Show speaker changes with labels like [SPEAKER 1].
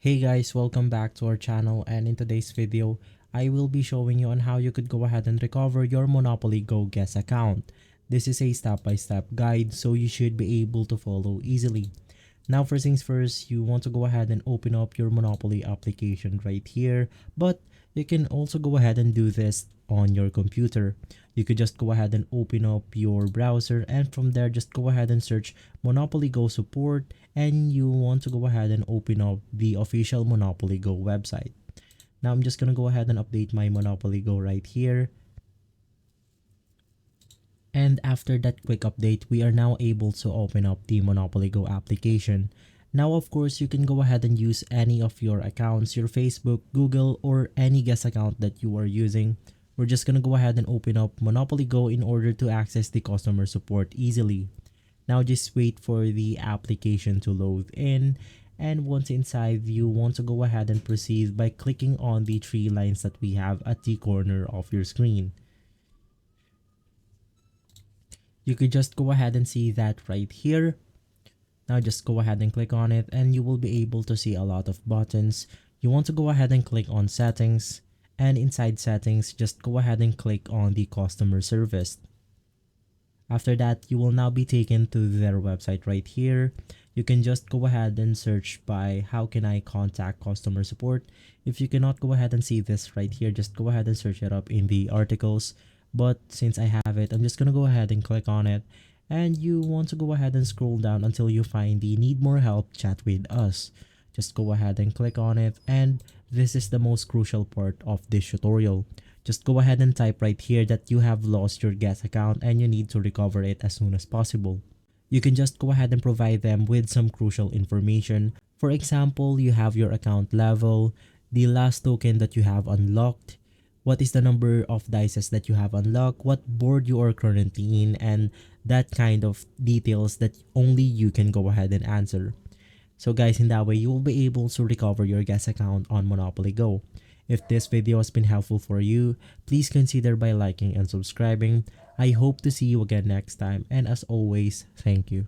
[SPEAKER 1] Hey guys, welcome back to our channel, and in today's video, I will be showing you on how you could go ahead and recover your Monopoly Go guest account. This is a step-by-step guide, so you should be able to follow easily. Now first things first, you want to go ahead and open up your Monopoly application right here, but you can also go ahead and do this on your computer. You could just go ahead and open up your browser, and from there just go ahead and search Monopoly Go support, and you want to go ahead and open up the official Monopoly Go website. Now I'm just gonna go ahead and update my Monopoly Go right here. And after that quick update, we are now able to open up the Monopoly Go application. Now of course, you can go ahead and use any of your accounts, your Facebook, Google, or any guest account that you are using. We're just gonna go ahead and open up Monopoly Go in order to access the customer support easily. Now just wait for the application to load in, and once inside, you want to go ahead and proceed by clicking on the three lines that we have at the corner of your screen. You could just go ahead and see that right here. Now just go ahead and click on it, and you will be able to see a lot of buttons. You want to go ahead and click on settings, and inside settings, just go ahead and click on the customer service. After that, you will now be taken to their website right here. You can just go ahead and search by how can I contact customer support. If you cannot go ahead and see this right here, just go ahead and search it up in the articles. But since I have it, I'm just gonna go ahead and click on it. And you want to go ahead and scroll down until you find the need more help, chat with us. Just go ahead and click on it, and this is the most crucial part of this tutorial. Just go ahead and type right here that you have lost your guest account and you need to recover it as soon as possible. You can just go ahead and provide them with some crucial information. For example, you have your account level, the last token that you have unlocked, what is the number of dices that you have unlocked, what board you are currently in, and that kind of details that only you can go ahead and answer. So guys, in that way, you will be able to recover your guest account on Monopoly Go. If this video has been helpful for you, please consider by liking and subscribing. I hope to see you again next time, and as always, thank you.